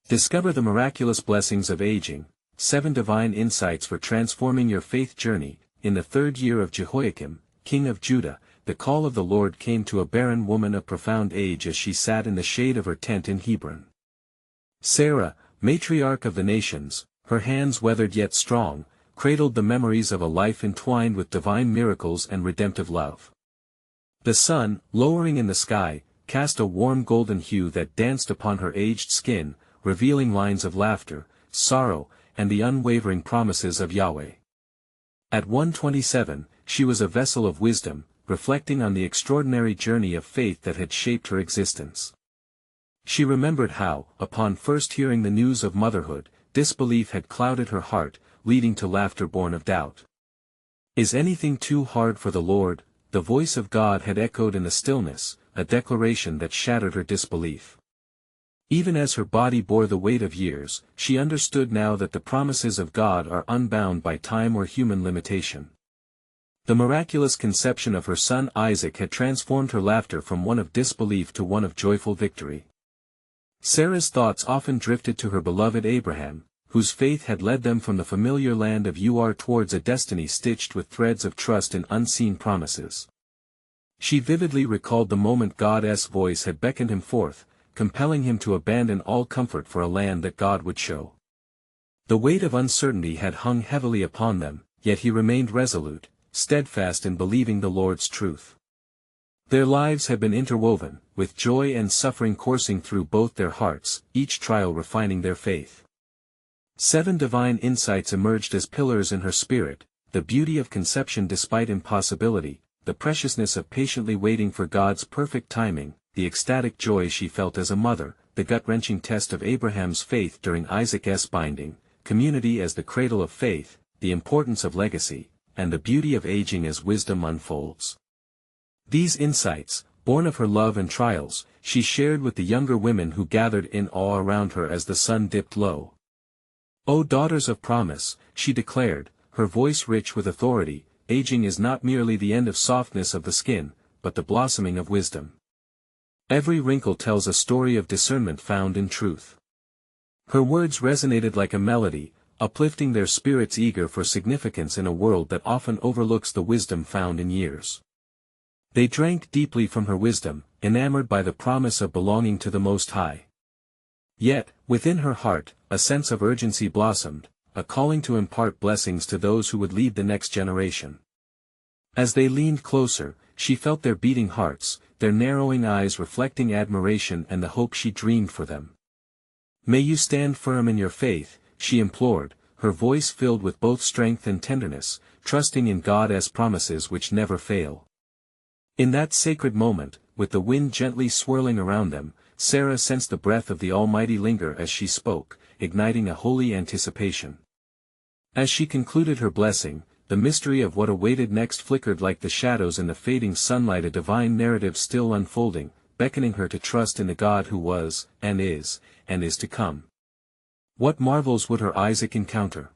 Discover the miraculous blessings of aging, 7 divine insights for transforming your faith journey. In the 3rd year of Jehoiakim, king of Judah, the call of the Lord came to a barren woman of profound age as she sat in the shade of her tent in Hebron. Sarah, matriarch of the nations, her hands weathered yet strong, cradled the memories of a life entwined with divine miracles and redemptive love. The sun, lowering in the sky, cast a warm golden hue that danced upon her aged skin, revealing lines of laughter, sorrow, and the unwavering promises of Yahweh. At 127, she was a vessel of wisdom, reflecting on the extraordinary journey of faith that had shaped her existence. She remembered how, upon first hearing the news of motherhood, disbelief had clouded her heart, leading to laughter born of doubt. "Is anything too hard for the Lord?" The voice of God had echoed in the stillness, a declaration that shattered her disbelief. Even as her body bore the weight of years, she understood now that the promises of God are unbound by time or human limitation. The miraculous conception of her son Isaac had transformed her laughter from one of disbelief to one of joyful victory. Sarah's thoughts often drifted to her beloved Abraham, whose faith had led them from the familiar land of Ur towards a destiny stitched with threads of trust and unseen promises. She vividly recalled the moment God's voice had beckoned him forth, compelling him to abandon all comfort for a land that God would show. The weight of uncertainty had hung heavily upon them, yet he remained resolute, steadfast in believing the Lord's truth. Their lives had been interwoven, with joy and suffering coursing through both their hearts, each trial refining their faith. 7 divine insights emerged as pillars in her spirit: the beauty of conception despite impossibility, the preciousness of patiently waiting for God's perfect timing, the ecstatic joy she felt as a mother, the gut-wrenching test of Abraham's faith during Isaac's binding, community as the cradle of faith, the importance of legacy, and the beauty of aging as wisdom unfolds. These insights, born of her love and trials, she shared with the younger women who gathered in awe around her as the sun dipped low. "O daughters of promise," she declared, her voice rich with authority, "aging is not merely the end of softness of the skin, but the blossoming of wisdom. Every wrinkle tells a story of discernment found in truth." Her words resonated like a melody, uplifting their spirits eager for significance in a world that often overlooks the wisdom found in years. They drank deeply from her wisdom, enamored by the promise of belonging to the Most High. Yet, within her heart, a sense of urgency blossomed, a calling to impart blessings to those who would lead the next generation. As they leaned closer, she felt their beating hearts, their narrowing eyes reflecting admiration and the hope she dreamed for them. "May you stand firm in your faith," she implored, her voice filled with both strength and tenderness, trusting in God's promises which never fail. In that sacred moment, with the wind gently swirling around them, Sarah sensed the breath of the Almighty linger as she spoke, igniting a holy anticipation. As she concluded her blessing, the mystery of what awaited next flickered like the shadows in the fading sunlight, a divine narrative still unfolding, beckoning her to trust in the God who was, and is to come. What marvels would her Isaac encounter?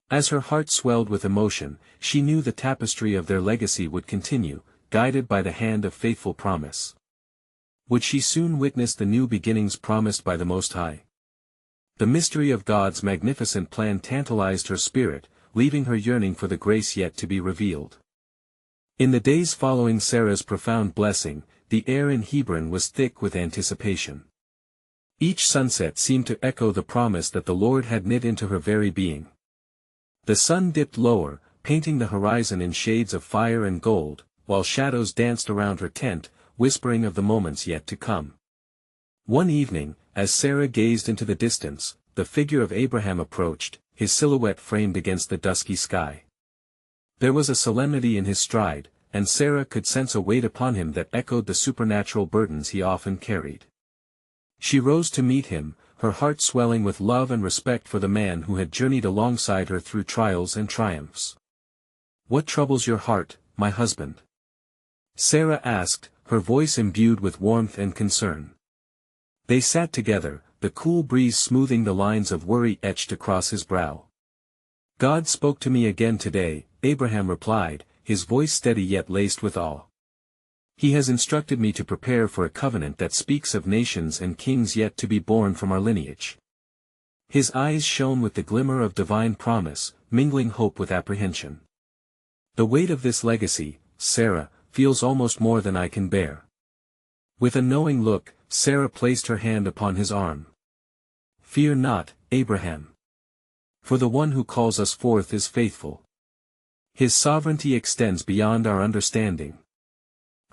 As her heart swelled with emotion, she knew the tapestry of their legacy would continue, guided by the hand of faithful promise. Would she soon witness the new beginnings promised by the Most High? The mystery of God's magnificent plan tantalized her spirit, leaving her yearning for the grace yet to be revealed. In the days following Sarah's profound blessing, the air in Hebron was thick with anticipation. Each sunset seemed to echo the promise that the Lord had knit into her very being. The sun dipped lower, painting the horizon in shades of fire and gold, while shadows danced around her tent, whispering of the moments yet to come. One evening, as Sarah gazed into the distance, the figure of Abraham approached, his silhouette framed against the dusky sky. There was a solemnity in his stride, and Sarah could sense a weight upon him that echoed the supernatural burdens he often carried. She rose to meet him, her heart swelling with love and respect for the man who had journeyed alongside her through trials and triumphs. "What troubles your heart, my husband?" Sarah asked, her voice imbued with warmth and concern. They sat together, the cool breeze smoothing the lines of worry etched across his brow. "God spoke to me again today," Abraham replied, his voice steady yet laced with awe. He has instructed me to prepare for a covenant that speaks of nations and kings yet to be born from our lineage. His eyes shone with the glimmer of divine promise, mingling hope with apprehension. The weight of this legacy, Sarah, feels almost more than I can bear. With a knowing look, Sarah placed her hand upon his arm. Fear not, Abraham. For the one who calls us forth is faithful. His sovereignty extends beyond our understanding.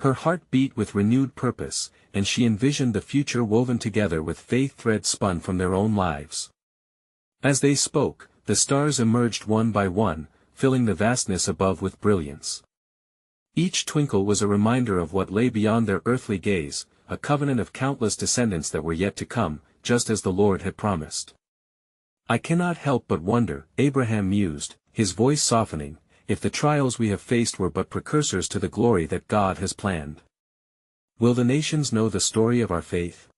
Her heart beat with renewed purpose, and she envisioned the future woven together with faith threads spun from their own lives. As they spoke, the stars emerged one by one, filling the vastness above with brilliance. Each twinkle was a reminder of what lay beyond their earthly gaze, a covenant of countless descendants that were yet to come, just as the Lord had promised. I cannot help but wonder, Abraham mused, his voice softening, if the trials we have faced were but precursors to the glory that God has planned. Will the nations know the story of our faith?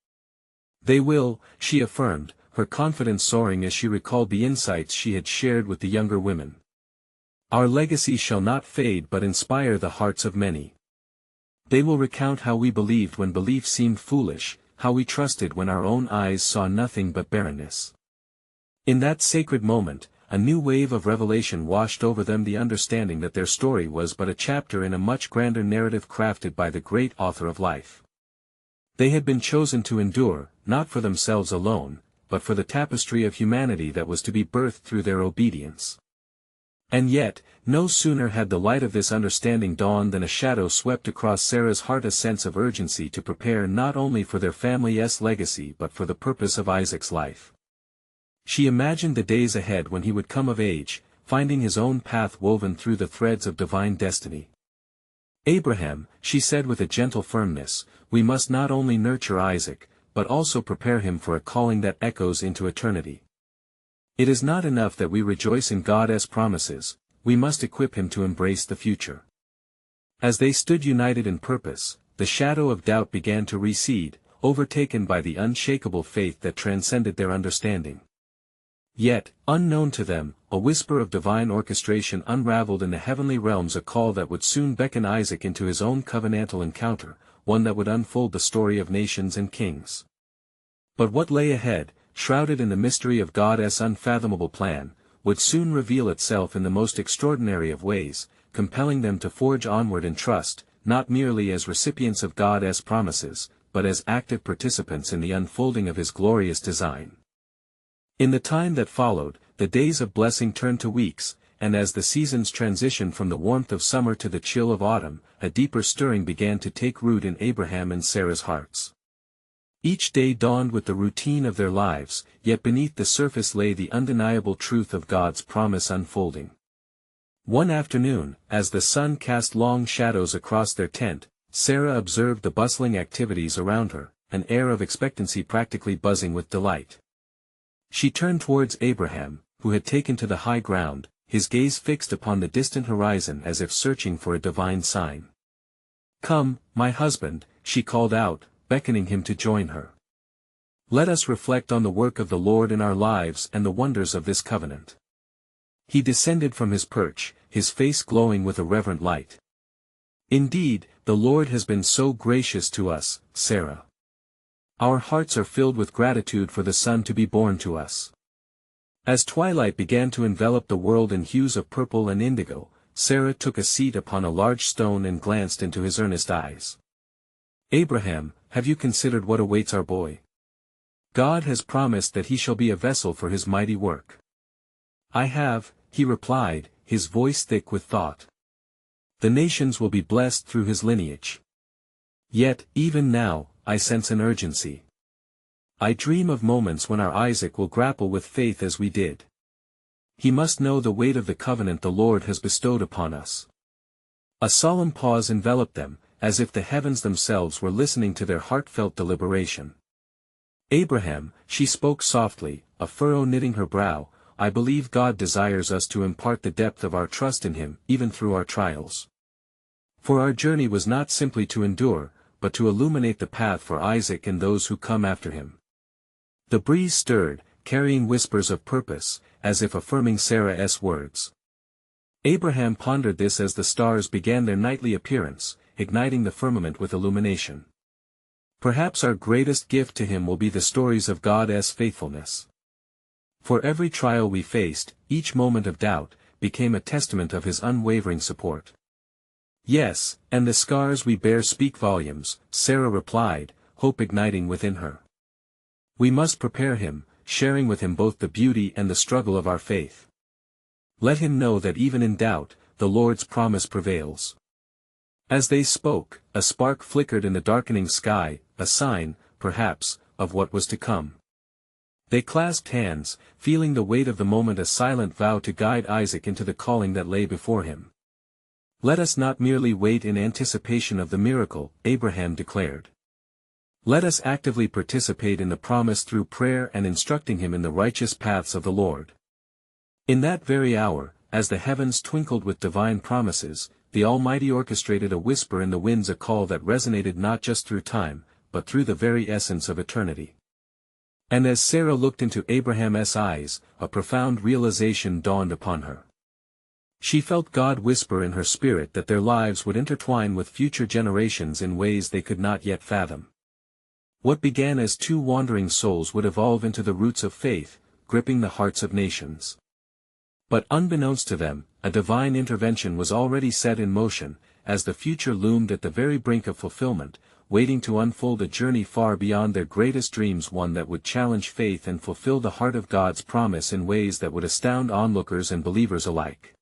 They will, she affirmed, her confidence soaring as she recalled the insights she had shared with the younger women. Our legacy shall not fade but inspire the hearts of many. They will recount how we believed when belief seemed foolish, how we trusted when our own eyes saw nothing but barrenness. In that sacred moment, a new wave of revelation washed over them, the understanding that their story was but a chapter in a much grander narrative crafted by the great author of life. They had been chosen to endure, not for themselves alone, but for the tapestry of humanity that was to be birthed through their obedience. And yet, no sooner had the light of this understanding dawned than a shadow swept across Sarah's heart, a sense of urgency to prepare not only for their family's legacy but for the purpose of Isaac's life. She imagined the days ahead when he would come of age, finding his own path woven through the threads of divine destiny. Abraham, she said with a gentle firmness, we must not only nurture Isaac, but also prepare him for a calling that echoes into eternity. It is not enough that we rejoice in God's promises, we must equip him to embrace the future. As they stood united in purpose, the shadow of doubt began to recede, overtaken by the unshakable faith that transcended their understanding. Yet, unknown to them, a whisper of divine orchestration unraveled in the heavenly realms, a call that would soon beckon Isaac into his own covenantal encounter, one that would unfold the story of nations and kings. But what lay ahead, shrouded in the mystery of God's unfathomable plan, would soon reveal itself in the most extraordinary of ways, compelling them to forge onward in trust, not merely as recipients of God's promises, but as active participants in the unfolding of his glorious design. In the time that followed, the days of blessing turned to weeks, and as the seasons transitioned from the warmth of summer to the chill of autumn, a deeper stirring began to take root in Abraham and Sarah's hearts. Each day dawned with the routine of their lives, yet beneath the surface lay the undeniable truth of God's promise unfolding. One afternoon, as the sun cast long shadows across their tent, Sarah observed the bustling activities around her, an air of expectancy practically buzzing with delight. She turned towards Abraham, who had taken to the high ground, his gaze fixed upon the distant horizon as if searching for a divine sign. "Come, my husband," she called out, beckoning him to join her. "Let us reflect on the work of the Lord in our lives and the wonders of this covenant." He descended from his perch, his face glowing with a reverent light. "Indeed, the Lord has been so gracious to us, Sarah. Our hearts are filled with gratitude for the son to be born to us." As twilight began to envelop the world in hues of purple and indigo, Sarah took a seat upon a large stone and glanced into his earnest eyes. "Abraham, have you considered what awaits our boy? God has promised that he shall be a vessel for his mighty work." "I have," he replied, his voice thick with thought. "The nations will be blessed through his lineage. Yet, even now, I sense an urgency. I dream of moments when our Isaac will grapple with faith as we did. He must know the weight of the covenant the Lord has bestowed upon us." A solemn pause enveloped them, as if the heavens themselves were listening to their heartfelt deliberation. "Abraham," she spoke softly, a furrow knitting her brow, "I believe God desires us to impart the depth of our trust in him, even through our trials. For our journey was not simply to endure, but to illuminate the path for Isaac and those who come after him." The breeze stirred, carrying whispers of purpose, as if affirming Sarah's words. Abraham pondered this as the stars began their nightly appearance, igniting the firmament with illumination. Perhaps our greatest gift to him will be the stories of God's faithfulness. For every trial we faced, each moment of doubt, became a testament of his unwavering support. Yes, and the scars we bear speak volumes, Sarah replied, hope igniting within her. We must prepare him, sharing with him both the beauty and the struggle of our faith. Let him know that even in doubt, the Lord's promise prevails. As they spoke, a spark flickered in the darkening sky, a sign, perhaps, of what was to come. They clasped hands, feeling the weight of the moment, a silent vow to guide Isaac into the calling that lay before him. Let us not merely wait in anticipation of the miracle, Abraham declared. Let us actively participate in the promise through prayer and instructing him in the righteous paths of the Lord. In that very hour, as the heavens twinkled with divine promises, the Almighty orchestrated a whisper in the winds, a call that resonated not just through time, but through the very essence of eternity. And as Sarah looked into Abraham's eyes, a profound realization dawned upon her. She felt God whisper in her spirit that their lives would intertwine with future generations in ways they could not yet fathom. What began as two wandering souls would evolve into the roots of faith, gripping the hearts of nations. But unbeknownst to them, a divine intervention was already set in motion, as the future loomed at the very brink of fulfillment, waiting to unfold a journey far beyond their greatest dreams, one that would challenge faith and fulfill the heart of God's promise in ways that would astound onlookers and believers alike.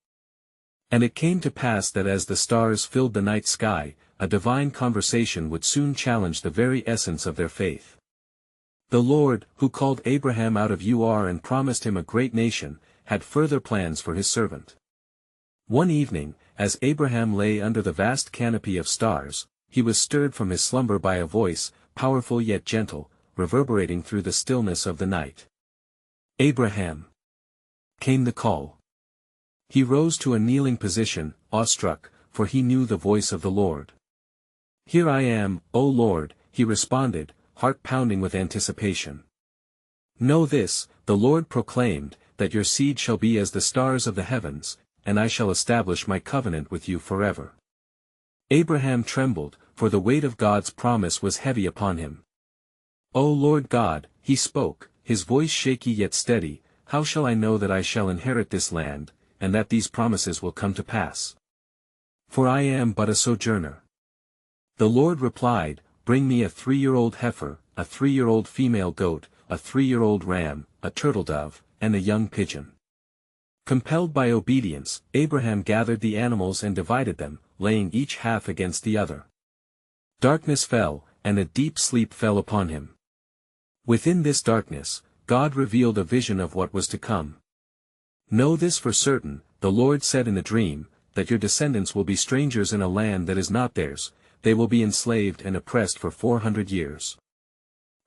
And it came to pass that as the stars filled the night sky, a divine conversation would soon challenge the very essence of their faith. The Lord, who called Abraham out of Ur and promised him a great nation, had further plans for his servant. One evening, as Abraham lay under the vast canopy of stars, he was stirred from his slumber by a voice, powerful yet gentle, reverberating through the stillness of the night. Abraham! Came the call. He rose to a kneeling position, awestruck, for he knew the voice of the Lord. Here I am, O Lord, he responded, heart pounding with anticipation. Know this, the Lord proclaimed, that your seed shall be as the stars of the heavens, and I shall establish my covenant with you forever. Abraham trembled, for the weight of God's promise was heavy upon him. O Lord God, he spoke, his voice shaky yet steady, how shall I know that I shall inherit this land, and that these promises will come to pass? For I am but a sojourner. The Lord replied, bring me a 3-year-old heifer, a 3-year-old female goat, a 3-year-old ram, a turtle-dove, and a young pigeon. Compelled by obedience, Abraham gathered the animals and divided them, laying each half against the other. Darkness fell, and a deep sleep fell upon him. Within this darkness, God revealed a vision of what was to come. Know this for certain, the Lord said in a dream, that your descendants will be strangers in a land that is not theirs, they will be enslaved and oppressed for 400 years.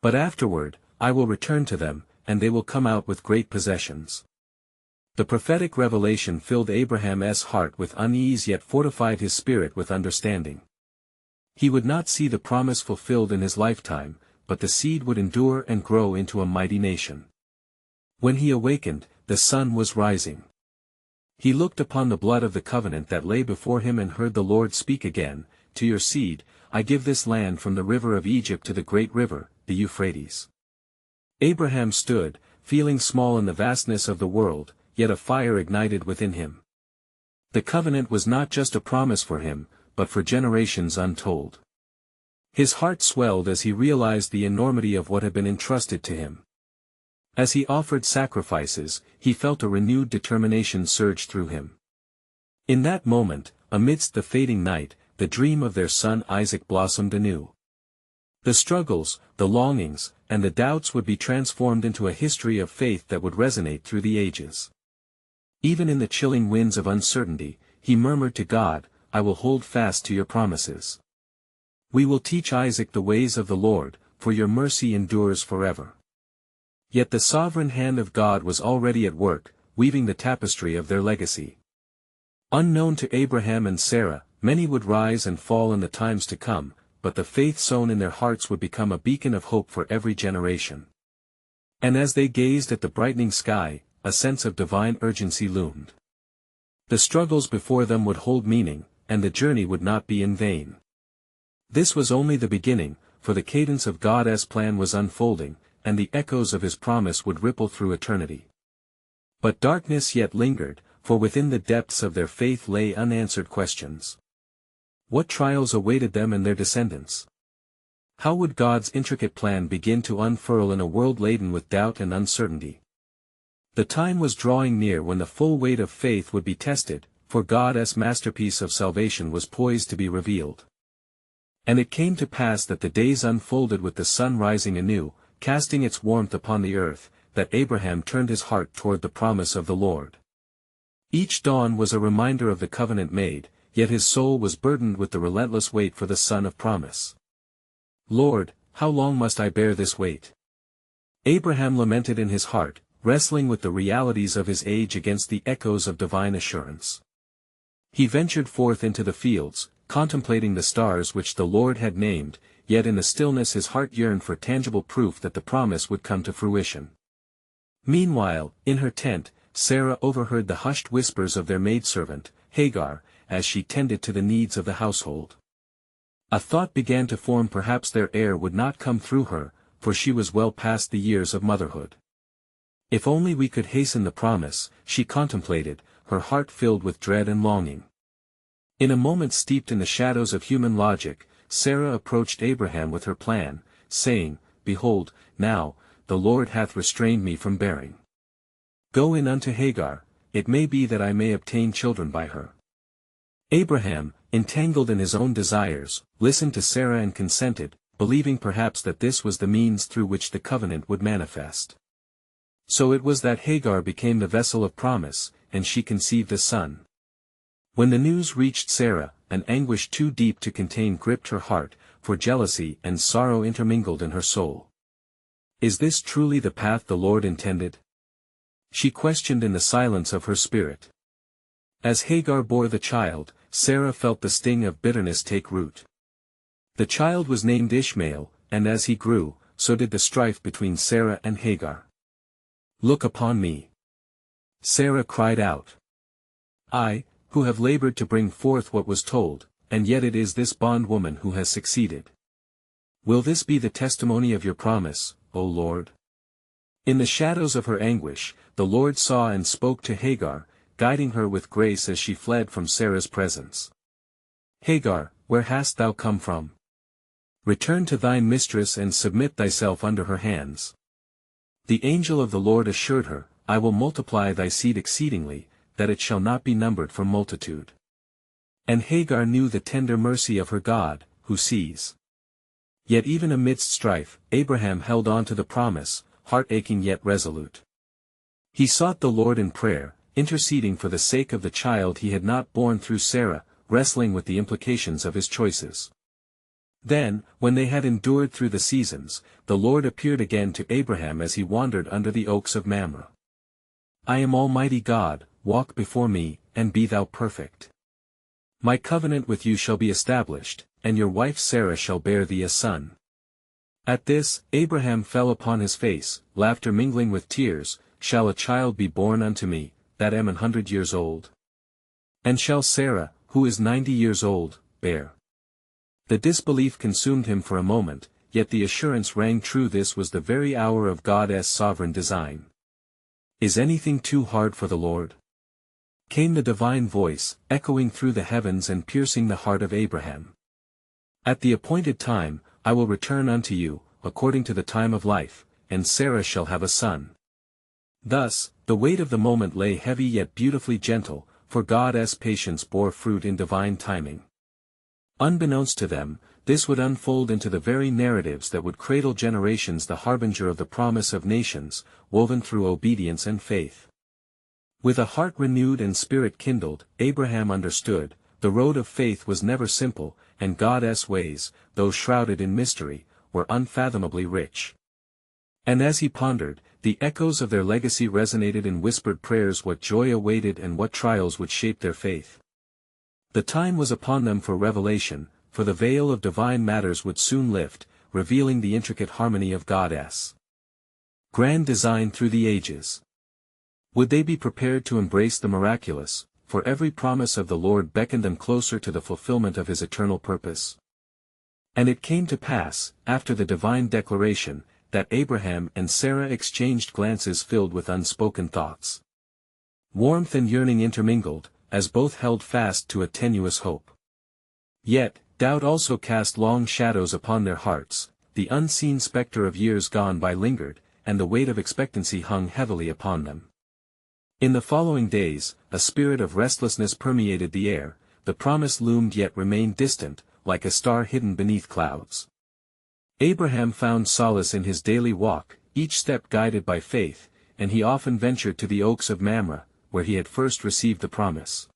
But afterward, I will return to them, and they will come out with great possessions. The prophetic revelation filled Abraham's heart with unease yet fortified his spirit with understanding. He would not see the promise fulfilled in his lifetime, but the seed would endure and grow into a mighty nation. When he awakened, the sun was rising. He looked upon the blood of the covenant that lay before him and heard the Lord speak again, to your seed, I give this land from the river of Egypt to the great river, the Euphrates. Abraham stood, feeling small in the vastness of the world, yet a fire ignited within him. The covenant was not just a promise for him, but for generations untold. His heart swelled as he realized the enormity of what had been entrusted to him. As he offered sacrifices, he felt a renewed determination surge through him. In that moment, amidst the fading night, the dream of their son Isaac blossomed anew. The struggles, the longings, and the doubts would be transformed into a history of faith that would resonate through the ages. Even in the chilling winds of uncertainty, he murmured to God, I will hold fast to your promises. We will teach Isaac the ways of the Lord, for your mercy endures forever. Yet the sovereign hand of God was already at work, weaving the tapestry of their legacy. Unknown to Abraham and Sarah, many would rise and fall in the times to come, but the faith sown in their hearts would become a beacon of hope for every generation. And as they gazed at the brightening sky, a sense of divine urgency loomed. The struggles before them would hold meaning, and the journey would not be in vain. This was only the beginning, for the cadence of God's plan was unfolding, and the echoes of his promise would ripple through eternity. But darkness yet lingered, for within the depths of their faith lay unanswered questions. What trials awaited them and their descendants? How would God's intricate plan begin to unfurl in a world laden with doubt and uncertainty? The time was drawing near when the full weight of faith would be tested, for God's masterpiece of salvation was poised to be revealed. And it came to pass that the days unfolded with the sun rising anew, casting its warmth upon the earth, that Abraham turned his heart toward the promise of the Lord. Each dawn was a reminder of the covenant made, yet his soul was burdened with the relentless wait for the Son of promise. Lord, how long must I bear this weight? Abraham lamented in his heart, wrestling with the realities of his age against the echoes of divine assurance. He ventured forth into the fields, contemplating the stars which the Lord had named, yet in the stillness his heart yearned for tangible proof that the promise would come to fruition. Meanwhile, in her tent, Sarah overheard the hushed whispers of their maidservant, Hagar, as she tended to the needs of the household. A thought began to form: perhaps their heir would not come through her, for she was well past the years of motherhood. If only we could hasten the promise, she contemplated, her heart filled with dread and longing. In a moment steeped in the shadows of human logic, Sarah approached Abraham with her plan, saying, Behold, now, the Lord hath restrained me from bearing. Go in unto Hagar, it may be that I may obtain children by her. Abraham, entangled in his own desires, listened to Sarah and consented, believing perhaps that this was the means through which the covenant would manifest. So it was that Hagar became the vessel of promise, and she conceived a son. When the news reached Sarah, an anguish too deep to contain gripped her heart, for jealousy and sorrow intermingled in her soul. Is this truly the path the Lord intended? She questioned in the silence of her spirit. As Hagar bore the child, Sarah felt the sting of bitterness take root. The child was named Ishmael, and as he grew, so did the strife between Sarah and Hagar. Look upon me, Sarah cried out. I, who have labored to bring forth what was told, and yet it is this bondwoman who has succeeded. Will this be the testimony of your promise, O Lord? In the shadows of her anguish, the Lord saw and spoke to Hagar, guiding her with grace as she fled from Sarah's presence. Hagar, where hast thou come from? Return to thine mistress and submit thyself under her hands. The angel of the Lord assured her, I will multiply thy seed exceedingly, that it shall not be numbered for multitude. And Hagar knew the tender mercy of her God, who sees. Yet even amidst strife, Abraham held on to the promise, heart-aching yet resolute. He sought the Lord in prayer, interceding for the sake of the child he had not borne through Sarah, wrestling with the implications of his choices. Then, when they had endured through the seasons, the Lord appeared again to Abraham as he wandered under the oaks of Mamre. I am Almighty God, walk before me, and be thou perfect. My covenant with you shall be established, and your wife Sarah shall bear thee a son. At this, Abraham fell upon his face, laughter mingling with tears. Shall a child be born unto me, that am 100 years old? And shall Sarah, who is 90 years old, bear? The disbelief consumed him for a moment, yet the assurance rang true: this was the very hour of God's sovereign design. Is anything too hard for the Lord? Came the divine voice, echoing through the heavens and piercing the heart of Abraham. At the appointed time, I will return unto you, according to the time of life, and Sarah shall have a son. Thus, the weight of the moment lay heavy yet beautifully gentle, for God's patience bore fruit in divine timing. Unbeknownst to them, this would unfold into the very narratives that would cradle generations, the harbinger of the promise of nations, woven through obedience and faith. With a heart renewed and spirit kindled, Abraham understood, the road of faith was never simple, and God's ways, though shrouded in mystery, were unfathomably rich. And as he pondered, the echoes of their legacy resonated in whispered prayers: what joy awaited and what trials would shape their faith. The time was upon them for revelation, for the veil of divine matters would soon lift, revealing the intricate harmony of God's grand design through the ages. Would they be prepared to embrace the miraculous, for every promise of the Lord beckoned them closer to the fulfillment of his eternal purpose? And it came to pass, after the divine declaration, that Abraham and Sarah exchanged glances filled with unspoken thoughts. Warmth and yearning intermingled, as both held fast to a tenuous hope. Yet, doubt also cast long shadows upon their hearts, the unseen spectre of years gone by lingered, and the weight of expectancy hung heavily upon them. In the following days, a spirit of restlessness permeated the air, the promise loomed yet remained distant, like a star hidden beneath clouds. Abraham found solace in his daily walk, each step guided by faith, and he often ventured to the oaks of Mamre, where he had first received the promise.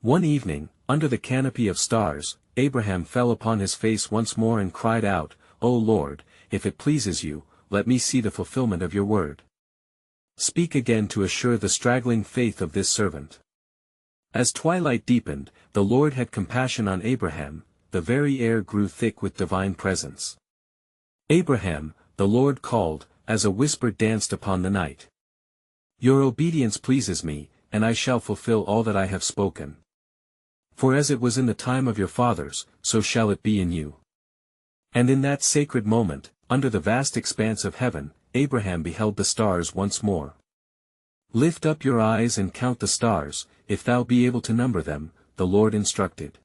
One evening, under the canopy of stars, Abraham fell upon his face once more and cried out, "O Lord, if it pleases you, let me see the fulfillment of your word. Speak again to assure the straggling faith of this servant." As twilight deepened, the Lord had compassion on Abraham, the very air grew thick with divine presence. "Abraham," the Lord called, as a whisper danced upon the night. "Your obedience pleases me, and I shall fulfill all that I have spoken. For as it was in the time of your fathers, so shall it be in you." And in that sacred moment, under the vast expanse of heaven, Abraham beheld the stars once more. "Lift up your eyes and count the stars, if thou be able to number them," the Lord instructed.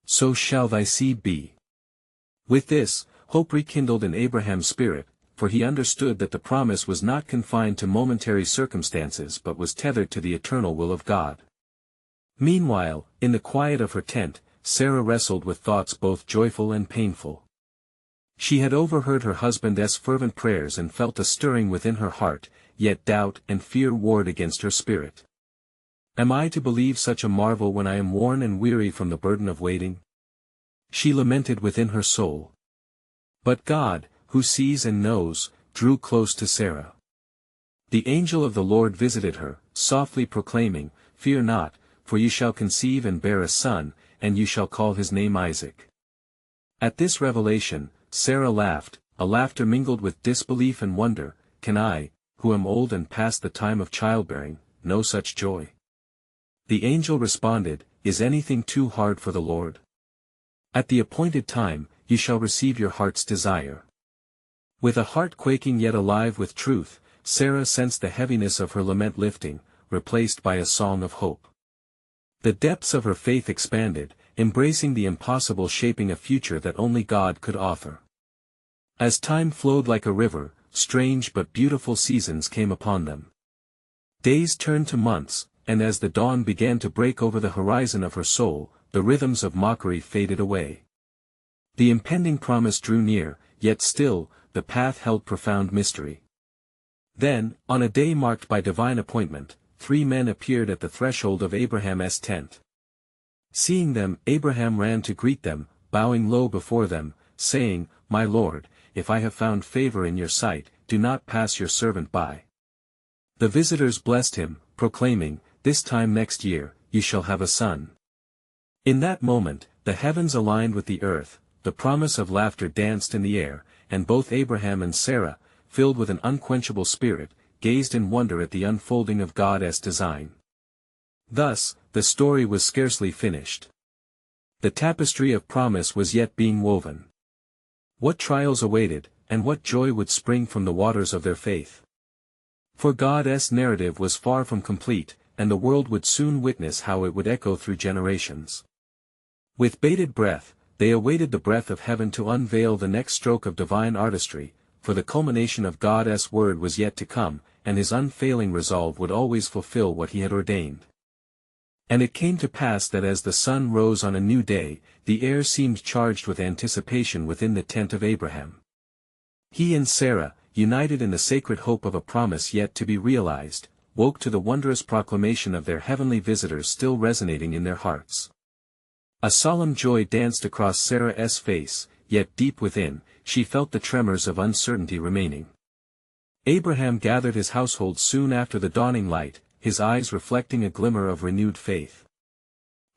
"So shall thy seed be." With this, hope rekindled in Abraham's spirit, for he understood that the promise was not confined to momentary circumstances but was tethered to the eternal will of God. Meanwhile, in the quiet of her tent, Sarah wrestled with thoughts both joyful and painful. She had overheard her husband's fervent prayers and felt a stirring within her heart, yet doubt and fear warred against her spirit. "Am I to believe such a marvel when I am worn and weary from the burden of waiting?" she lamented within her soul. But God, who sees and knows, drew close to Sarah. The angel of the Lord visited her, softly proclaiming, "Fear not, for you shall conceive and bear a son, and you shall call his name Isaac." At this revelation, Sarah laughed, a laughter mingled with disbelief and wonder. "Can I, who am old and past the time of childbearing, know such joy?" The angel responded, "Is anything too hard for the Lord? At the appointed time, you shall receive your heart's desire." With a heart quaking yet alive with truth, Sarah sensed the heaviness of her lament lifting, replaced by a song of hope. The depths of her faith expanded, embracing the impossible, shaping a future that only God could offer. As time flowed like a river, strange but beautiful seasons came upon them. Days turned to months, and as the dawn began to break over the horizon of her soul, the rhythms of mockery faded away. The impending promise drew near, yet still, the path held profound mystery. Then, on a day marked by divine appointment, 3 men appeared at the threshold of Abraham's tent. Seeing them, Abraham ran to greet them, bowing low before them, saying, "My Lord, if I have found favor in your sight, do not pass your servant by." The visitors blessed him, proclaiming, "This time next year, you shall have a son." In that moment, the heavens aligned with the earth, the promise of laughter danced in the air, and both Abraham and Sarah, filled with an unquenchable spirit, gazed in wonder at the unfolding of God's design. Thus, the story was scarcely finished. The tapestry of promise was yet being woven. What trials awaited, and what joy would spring from the waters of their faith. For God's narrative was far from complete, and the world would soon witness how it would echo through generations. With bated breath, they awaited the breath of heaven to unveil the next stroke of divine artistry, for the culmination of God's word was yet to come, and his unfailing resolve would always fulfill what he had ordained. And it came to pass that as the sun rose on a new day, the air seemed charged with anticipation within the tent of Abraham. He and Sarah, united in the sacred hope of a promise yet to be realized, woke to the wondrous proclamation of their heavenly visitors still resonating in their hearts. A solemn joy danced across Sarah's face, yet deep within, she felt the tremors of uncertainty remaining. Abraham gathered his household soon after the dawning light, his eyes reflecting a glimmer of renewed faith.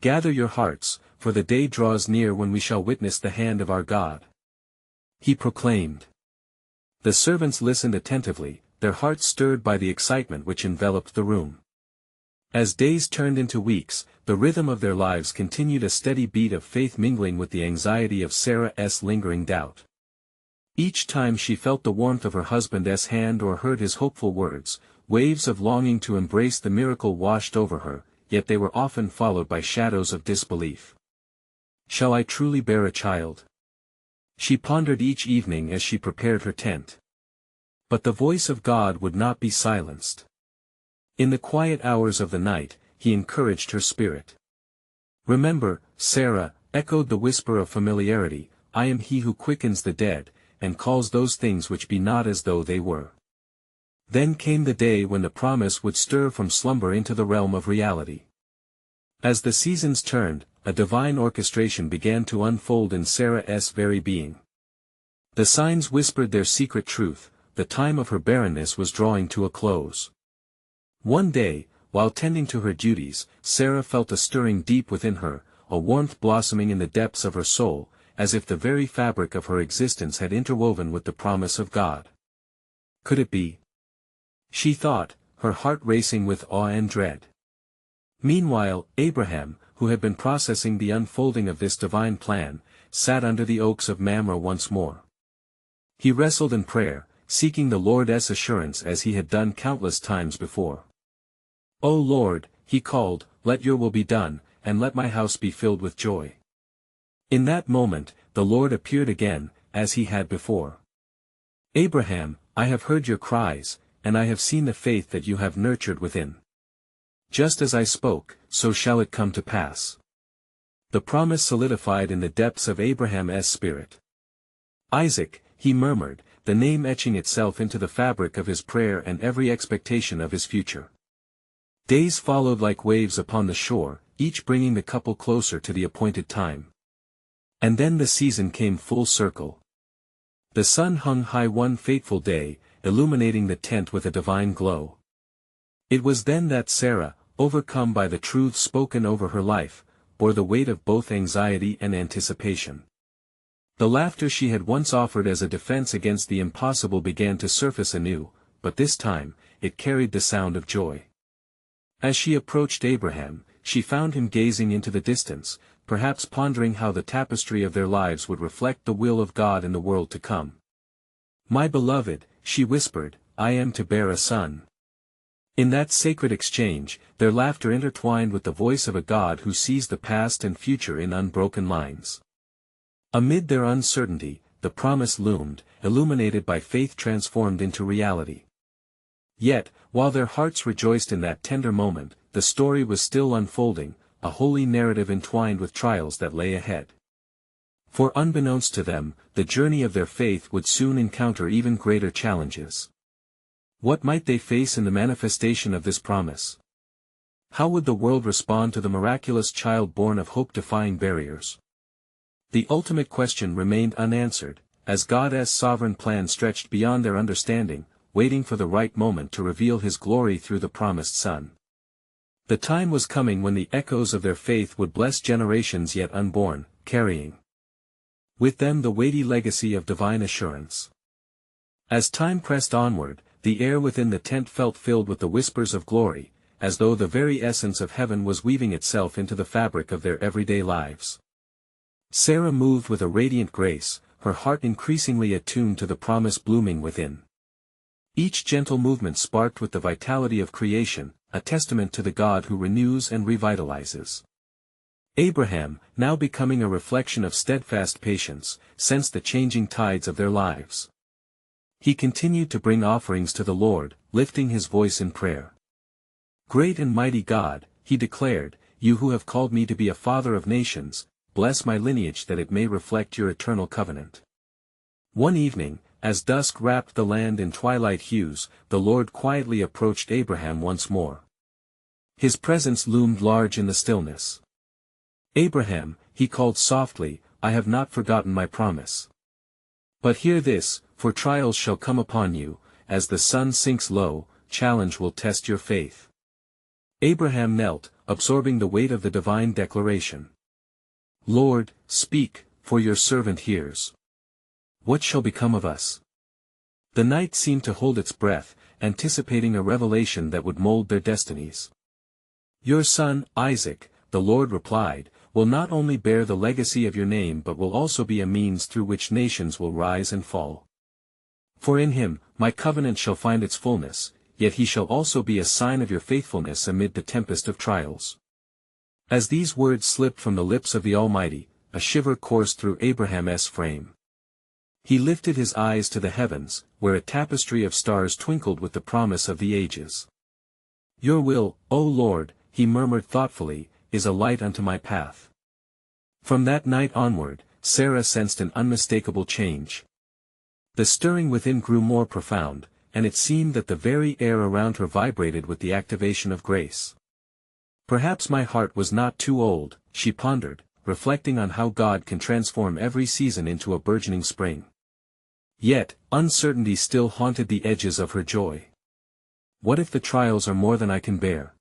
"Gather your hearts, for the day draws near when we shall witness the hand of our God," he proclaimed. The servants listened attentively, their hearts stirred by the excitement which enveloped the room. As days turned into weeks, the rhythm of their lives continued a steady beat of faith mingling with the anxiety of Sarah's lingering doubt. Each time she felt the warmth of her husband's hand or heard his hopeful words, waves of longing to embrace the miracle washed over her, yet they were often followed by shadows of disbelief. Shall I truly bear a child? She pondered each evening as she prepared her tent. But the voice of God would not be silenced. In the quiet hours of the night, he encouraged her spirit. Remember, Sarah, echoed the whisper of familiarity, I am he who quickens the dead, and calls those things which be not as though they were. Then came the day when the promise would stir from slumber into the realm of reality. As the seasons turned, a divine orchestration began to unfold in Sarah's very being. The signs whispered their secret truth, the time of her barrenness was drawing to a close. One day, while tending to her duties, Sarah felt a stirring deep within her, a warmth blossoming in the depths of her soul, as if the very fabric of her existence had interwoven with the promise of God. Could it be? She thought, her heart racing with awe and dread. Meanwhile, Abraham, who had been processing the unfolding of this divine plan, sat under the oaks of Mamre once more. He wrestled in prayer, seeking the Lord's assurance as he had done countless times before. O Lord, he called, let your will be done, and let my house be filled with joy. In that moment, the Lord appeared again, as he had before. Abraham, I have heard your cries, and I have seen the faith that you have nurtured within. Just as I spoke, so shall it come to pass. The promise solidified in the depths of Abraham's spirit. Isaac, he murmured, the name etching itself into the fabric of his prayer and every expectation of his future. Days followed like waves upon the shore, each bringing the couple closer to the appointed time. And then the season came full circle. The sun hung high one fateful day, illuminating the tent with a divine glow. It was then that Sarah, overcome by the truths spoken over her life, bore the weight of both anxiety and anticipation. The laughter she had once offered as a defense against the impossible began to surface anew, but this time, it carried the sound of joy. As she approached Abraham, she found him gazing into the distance, perhaps pondering how the tapestry of their lives would reflect the will of God in the world to come. My beloved, she whispered, I am to bear a son. In that sacred exchange, their laughter intertwined with the voice of a God who sees the past and future in unbroken lines. Amid their uncertainty, the promise loomed, illuminated by faith transformed into reality. Yet, while their hearts rejoiced in that tender moment, the story was still unfolding, a holy narrative entwined with trials that lay ahead. For unbeknownst to them, the journey of their faith would soon encounter even greater challenges. What might they face in the manifestation of this promise? How would the world respond to the miraculous child born of hope-defying barriers? The ultimate question remained unanswered, as God's sovereign plan stretched beyond their understanding, waiting for the right moment to reveal his glory through the promised Son. The time was coming when the echoes of their faith would bless generations yet unborn, carrying with them the weighty legacy of divine assurance. As time pressed onward, the air within the tent felt filled with the whispers of glory, as though the very essence of heaven was weaving itself into the fabric of their everyday lives. Sarah moved with a radiant grace, her heart increasingly attuned to the promise blooming within. Each gentle movement sparked with the vitality of creation, a testament to the God who renews and revitalizes. Abraham, now becoming a reflection of steadfast patience, sensed the changing tides of their lives. He continued to bring offerings to the Lord, lifting his voice in prayer. Great and mighty God, he declared, you who have called me to be a father of nations, bless my lineage that it may reflect your eternal covenant. One evening, as dusk wrapped the land in twilight hues, the Lord quietly approached Abraham once more. His presence loomed large in the stillness. Abraham, he called softly, I have not forgotten my promise. But hear this, for trials shall come upon you, as the sun sinks low, challenge will test your faith. Abraham knelt, absorbing the weight of the divine declaration. Lord, speak, for your servant hears. What shall become of us? The night seemed to hold its breath, anticipating a revelation that would mold their destinies. Your son, Isaac, the Lord replied, will not only bear the legacy of your name but will also be a means through which nations will rise and fall. For in him, my covenant shall find its fullness, yet he shall also be a sign of your faithfulness amid the tempest of trials. As these words slipped from the lips of the Almighty, a shiver coursed through Abraham's frame. He lifted his eyes to the heavens, where a tapestry of stars twinkled with the promise of the ages. Your will, O Lord, he murmured thoughtfully, is a light unto my path. From that night onward, Sarah sensed an unmistakable change. The stirring within grew more profound, and it seemed that the very air around her vibrated with the activation of grace. Perhaps my heart was not too old, she pondered, reflecting on how God can transform every season into a burgeoning spring. Yet, uncertainty still haunted the edges of her joy. What if the trials are more than I can bear?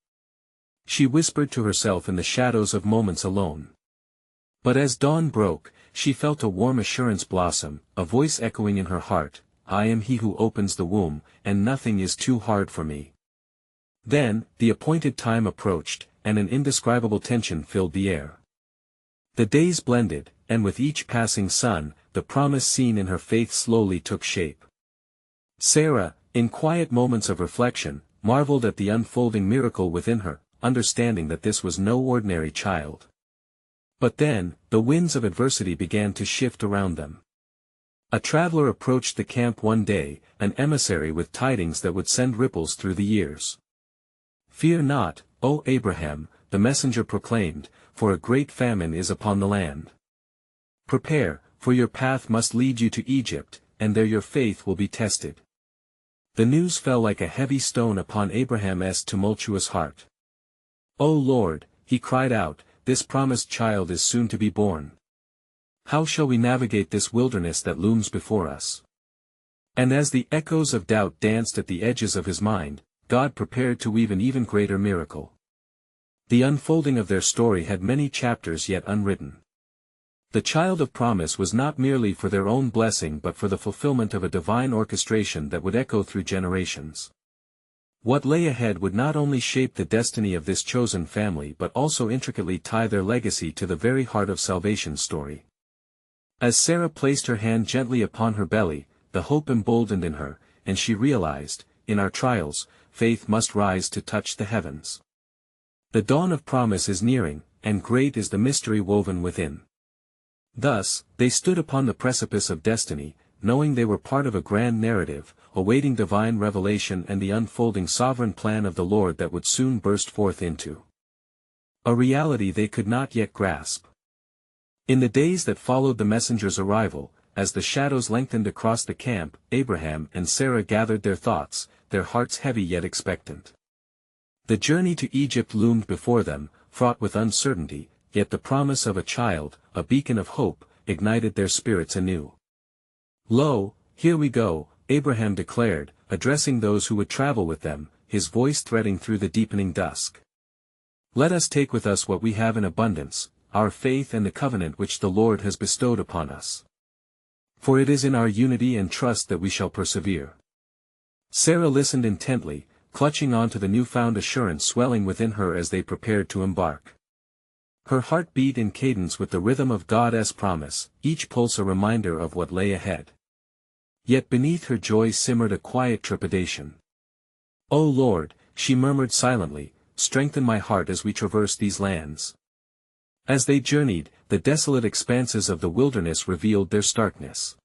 She whispered to herself in the shadows of moments alone. But as dawn broke, she felt a warm assurance blossom, a voice echoing in her heart, I am he who opens the womb, and nothing is too hard for me. Then, the appointed time approached, and an indescribable tension filled the air. The days blended, and with each passing sun, the promise seen in her faith slowly took shape. Sarah, in quiet moments of reflection, marveled at the unfolding miracle within her, understanding that this was no ordinary child. But then, the winds of adversity began to shift around them. A traveler approached the camp one day, an emissary with tidings that would send ripples through the years. Fear not, O Abraham, the messenger proclaimed, for a great famine is upon the land. Prepare, for your path must lead you to Egypt, and there your faith will be tested. The news fell like a heavy stone upon Abraham's tumultuous heart. O Lord, he cried out, this promised child is soon to be born. How shall we navigate this wilderness that looms before us? And as the echoes of doubt danced at the edges of his mind, God prepared to weave an even greater miracle. The unfolding of their story had many chapters yet unwritten. The child of promise was not merely for their own blessing but for the fulfillment of a divine orchestration that would echo through generations. What lay ahead would not only shape the destiny of this chosen family but also intricately tie their legacy to the very heart of salvation's story. As Sarah placed her hand gently upon her belly, the hope emboldened in her, and she realized, in our trials, faith must rise to touch the heavens. The dawn of promise is nearing, and great is the mystery woven within. Thus, they stood upon the precipice of destiny, knowing they were part of a grand narrative, awaiting divine revelation and the unfolding sovereign plan of the Lord that would soon burst forth into a reality they could not yet grasp. In the days that followed the messenger's arrival, as the shadows lengthened across the camp, Abraham and Sarah gathered their thoughts, their hearts heavy yet expectant. The journey to Egypt loomed before them, fraught with uncertainty, yet the promise of a child, a beacon of hope, ignited their spirits anew. Lo, here we go, Abraham declared, addressing those who would travel with them, his voice threading through the deepening dusk. Let us take with us what we have in abundance, our faith and the covenant which the Lord has bestowed upon us. For it is in our unity and trust that we shall persevere. Sarah listened intently, clutching on to the newfound assurance swelling within her as they prepared to embark. Her heart beat in cadence with the rhythm of God's promise, each pulse a reminder of what lay ahead. Yet beneath her joy simmered a quiet trepidation. O Lord, she murmured silently, strengthen my heart as we traverse these lands. As they journeyed, the desolate expanses of the wilderness revealed their starkness.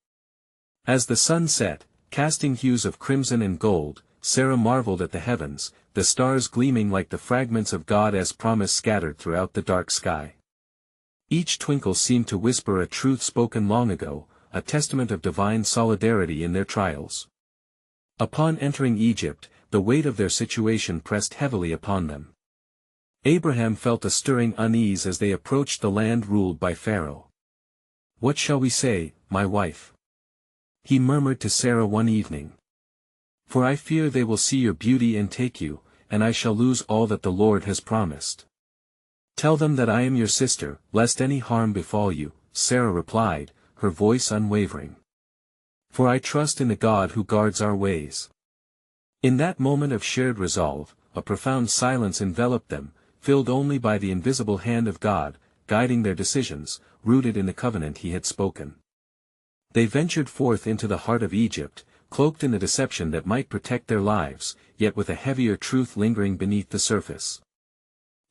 As the sun set, casting hues of crimson and gold, Sarah marveled at the heavens, the stars gleaming like the fragments of God's promise scattered throughout the dark sky. Each twinkle seemed to whisper a truth spoken long ago, a testament of divine solidarity in their trials. Upon entering Egypt, the weight of their situation pressed heavily upon them. Abraham felt a stirring unease as they approached the land ruled by Pharaoh. What shall we say, my wife? He murmured to Sarah one evening. For I fear they will see your beauty and take you, and I shall lose all that the Lord has promised. Tell them that I am your sister, lest any harm befall you, Sarah replied, her voice unwavering. For I trust in the God who guards our ways. In that moment of shared resolve, a profound silence enveloped them, filled only by the invisible hand of God, guiding their decisions, rooted in the covenant he had spoken. They ventured forth into the heart of Egypt, cloaked in the deception that might protect their lives, yet with a heavier truth lingering beneath the surface.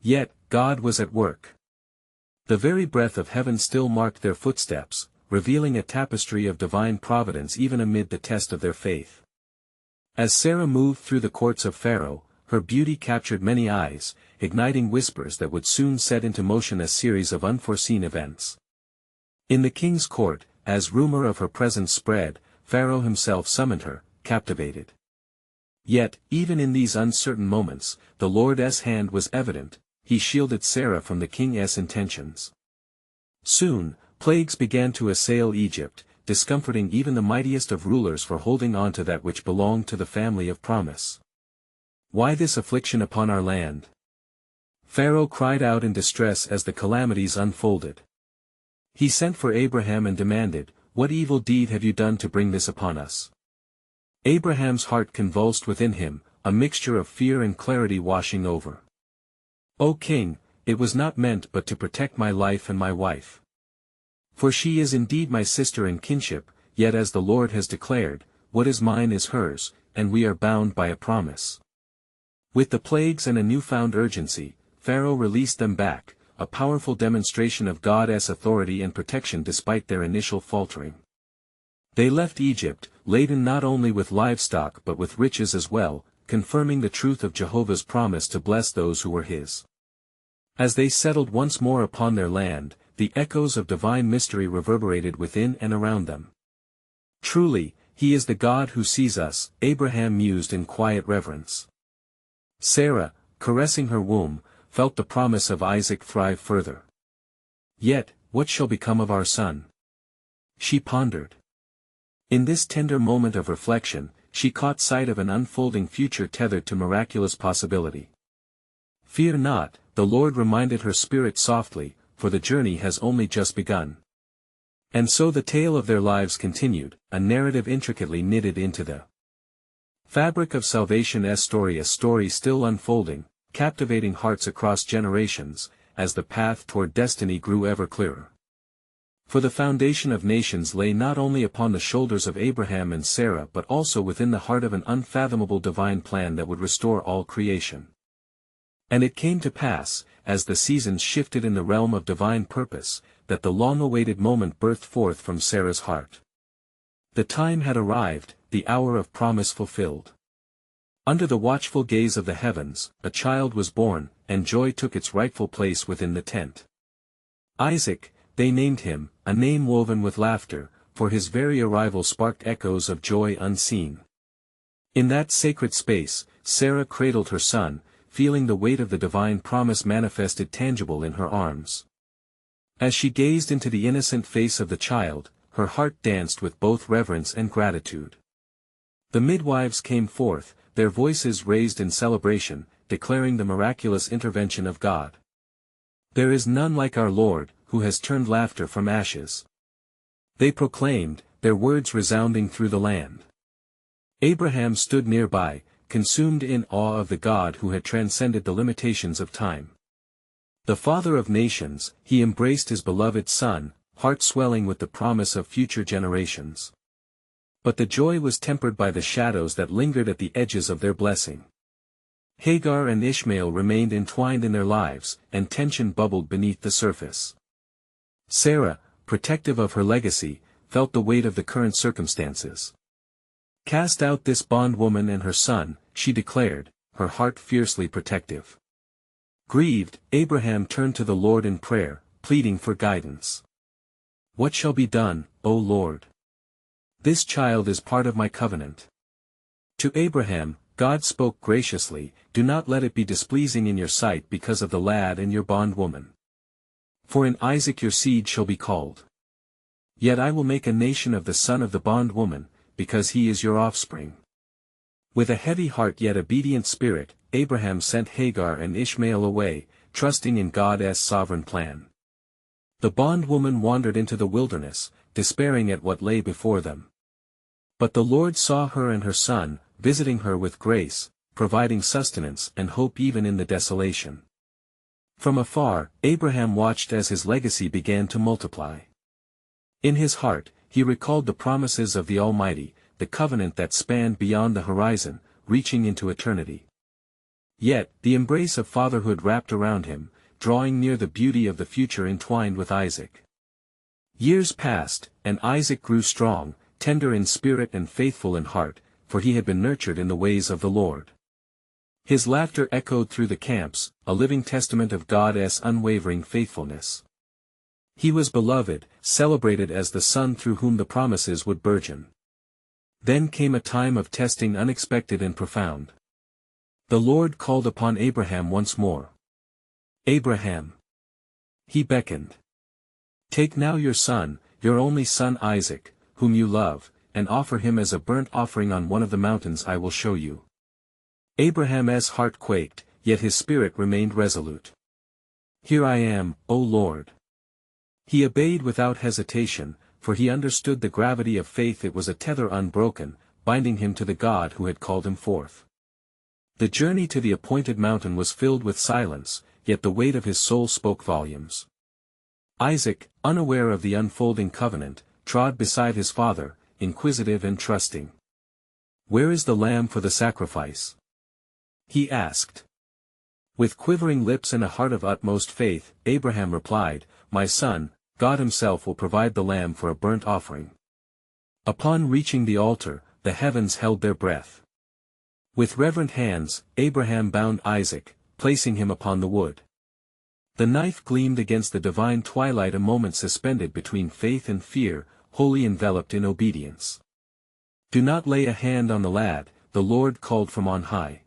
Yet, God was at work. The very breath of heaven still marked their footsteps, revealing a tapestry of divine providence even amid the test of their faith. As Sarah moved through the courts of Pharaoh, her beauty captured many eyes, igniting whispers that would soon set into motion a series of unforeseen events. In the king's court, as rumor of her presence spread, Pharaoh himself summoned her, captivated. Yet, even in these uncertain moments, the Lord's hand was evident. He shielded Sarah from the king's intentions. Soon, plagues began to assail Egypt, discomforting even the mightiest of rulers for holding on to that which belonged to the family of promise. "Why this affliction upon our land?" Pharaoh cried out in distress as the calamities unfolded. He sent for Abraham and demanded, "What evil deed have you done to bring this upon us?" Abraham's heart convulsed within him, a mixture of fear and clarity washing over. "O king, it was not meant but to protect my life and my wife. For she is indeed my sister in kinship, yet as the Lord has declared, what is mine is hers, and we are bound by a promise." With the plagues and a newfound urgency, Pharaoh released them back, a powerful demonstration of God's authority and protection despite their initial faltering. They left Egypt, laden not only with livestock but with riches as well, confirming the truth of Jehovah's promise to bless those who were his. As they settled once more upon their land, the echoes of divine mystery reverberated within and around them. "Truly, he is the God who sees us," Abraham mused in quiet reverence. Sarah, caressing her womb, felt the promise of Isaac thrive further. "Yet, what shall become of our son?" she pondered. In this tender moment of reflection, she caught sight of an unfolding future tethered to miraculous possibility. "Fear not," the Lord reminded her spirit softly, "for the journey has only just begun." And so the tale of their lives continued, a narrative intricately knitted into the fabric of salvation's story, a story still unfolding, captivating hearts across generations, as the path toward destiny grew ever clearer. For the foundation of nations lay not only upon the shoulders of Abraham and Sarah but also within the heart of an unfathomable divine plan that would restore all creation. And it came to pass, as the seasons shifted in the realm of divine purpose, that the long-awaited moment birthed forth from Sarah's heart. The time had arrived, the hour of promise fulfilled. Under the watchful gaze of the heavens, a child was born, and joy took its rightful place within the tent. Isaac, they named him, a name woven with laughter, for his very arrival sparked echoes of joy unseen. In that sacred space, Sarah cradled her son, feeling the weight of the divine promise manifested tangible in her arms. As she gazed into the innocent face of the child, her heart danced with both reverence and gratitude. The midwives came forth, their voices raised in celebration, declaring the miraculous intervention of God. "There is none like our Lord, who has turned laughter from ashes," they proclaimed, their words resounding through the land. Abraham stood nearby, consumed in awe of the God who had transcended the limitations of time. The Father of nations, he embraced his beloved Son, heart swelling with the promise of future generations. But the joy was tempered by the shadows that lingered at the edges of their blessing. Hagar and Ishmael remained entwined in their lives, and tension bubbled beneath the surface. Sarah, protective of her legacy, felt the weight of the current circumstances. "Cast out this bondwoman and her son," she declared, her heart fiercely protective. Grieved, Abraham turned to the Lord in prayer, pleading for guidance. "What shall be done, O Lord? This child is part of my covenant." To Abraham, God spoke graciously, "Do not let it be displeasing in your sight because of the lad and your bondwoman. For in Isaac your seed shall be called. Yet I will make a nation of the son of the bondwoman, because he is your offspring." With a heavy heart yet obedient spirit, Abraham sent Hagar and Ishmael away, trusting in God's sovereign plan. The bondwoman wandered into the wilderness, despairing at what lay before them. But the Lord saw her and her son, visiting her with grace, providing sustenance and hope even in the desolation. From afar, Abraham watched as his legacy began to multiply. In his heart, he recalled the promises of the Almighty, the covenant that spanned beyond the horizon, reaching into eternity. Yet, the embrace of fatherhood wrapped around him, drawing near the beauty of the future entwined with Isaac. Years passed, and Isaac grew strong, tender in spirit and faithful in heart, for he had been nurtured in the ways of the Lord. His laughter echoed through the camps, a living testament of God's unwavering faithfulness. He was beloved, celebrated as the son through whom the promises would burgeon. Then came a time of testing unexpected and profound. The Lord called upon Abraham once more. Abraham. He beckoned. Take now your son, your only son Isaac, whom you love, and offer him as a burnt offering on one of the mountains I will show you. Abraham's heart quaked, yet his spirit remained resolute. Here I am, O Lord. He obeyed without hesitation, for he understood the gravity of faith. It was a tether unbroken, binding him to the God who had called him forth. The journey to the appointed mountain was filled with silence, yet the weight of his soul spoke volumes. Isaac, unaware of the unfolding covenant, trod beside his father, inquisitive and trusting. Where is the lamb for the sacrifice? He asked. With quivering lips and a heart of utmost faith, Abraham replied, My son, God himself will provide the lamb for a burnt offering. Upon reaching the altar, the heavens held their breath. With reverent hands, Abraham bound Isaac, placing him upon the wood. The knife gleamed against the divine twilight, a moment suspended between faith and fear, wholly enveloped in obedience. Do not lay a hand on the lad, the Lord called from on high.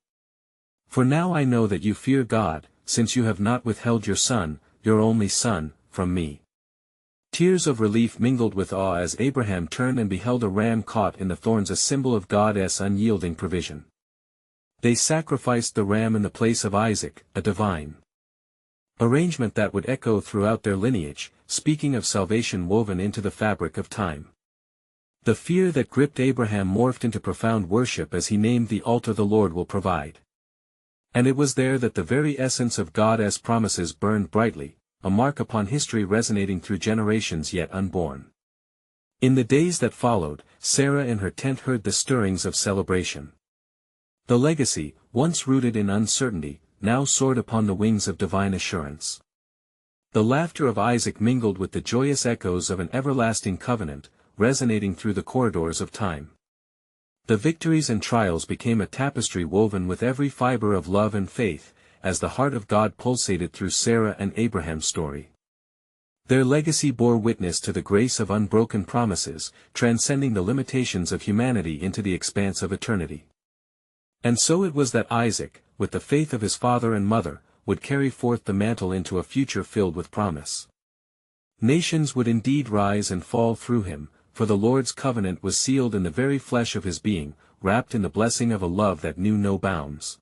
For now I know that you fear God, since you have not withheld your son, your only son, from me. Tears of relief mingled with awe as Abraham turned and beheld a ram caught in the thorns, a symbol of God's unyielding provision. They sacrificed the ram in the place of Isaac, a divine arrangement that would echo throughout their lineage, speaking of salvation woven into the fabric of time. The fear that gripped Abraham morphed into profound worship as he named the altar the Lord will provide. And it was there that the very essence of God's promises burned brightly, a mark upon history resonating through generations yet unborn. In the days that followed, Sarah in her tent heard the stirrings of celebration. The legacy, once rooted in uncertainty, now soared upon the wings of divine assurance. The laughter of Isaac mingled with the joyous echoes of an everlasting covenant, resonating through the corridors of time. The victories and trials became a tapestry woven with every fiber of love and faith, as the heart of God pulsated through Sarah and Abraham's story. Their legacy bore witness to the grace of unbroken promises, transcending the limitations of humanity into the expanse of eternity. And so it was that Isaac, with the faith of his father and mother, would carry forth the mantle into a future filled with promise. Nations would indeed rise and fall through him, for the Lord's covenant was sealed in the very flesh of his being, wrapped in the blessing of a love that knew no bounds.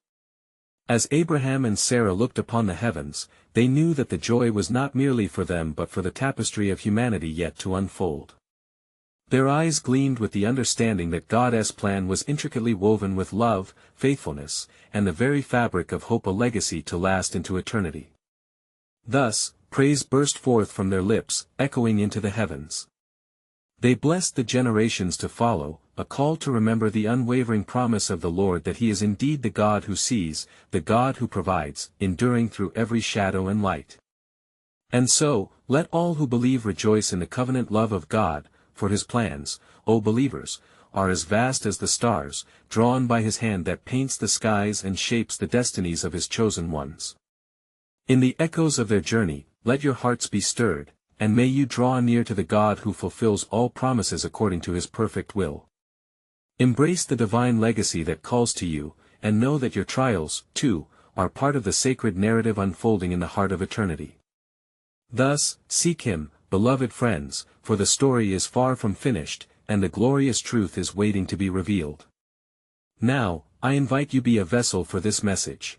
As Abraham and Sarah looked upon the heavens, they knew that the joy was not merely for them but for the tapestry of humanity yet to unfold. Their eyes gleamed with the understanding that God's plan was intricately woven with love, faithfulness, and the very fabric of hope, a legacy to last into eternity. Thus, praise burst forth from their lips, echoing into the heavens. They blessed the generations to follow, a call to remember the unwavering promise of the Lord that He is indeed the God who sees, the God who provides, enduring through every shadow and light. And so, let all who believe rejoice in the covenant love of God, for His plans, O believers, are as vast as the stars, drawn by His hand that paints the skies and shapes the destinies of His chosen ones. In the echoes of their journey, let your hearts be stirred, and may you draw near to the God who fulfills all promises according to His perfect will. Embrace the divine legacy that calls to you, and know that your trials, too, are part of the sacred narrative unfolding in the heart of eternity. Thus, seek Him, beloved friends, for the story is far from finished, and the glorious truth is waiting to be revealed. Now, I invite you be a vessel for this message.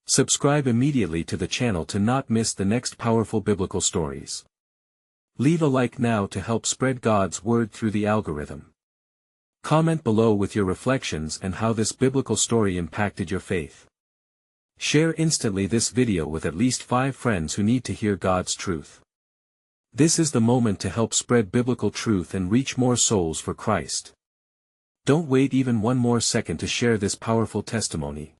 Subscribe immediately to the channel to not miss the next powerful biblical stories. Leave a like now to help spread God's word through the algorithm. Comment below with your reflections and how this biblical story impacted your faith. Share instantly this video with at least 5 friends who need to hear God's truth. This is the moment to help spread biblical truth and reach more souls for Christ. Don't wait even one more second to share this powerful testimony.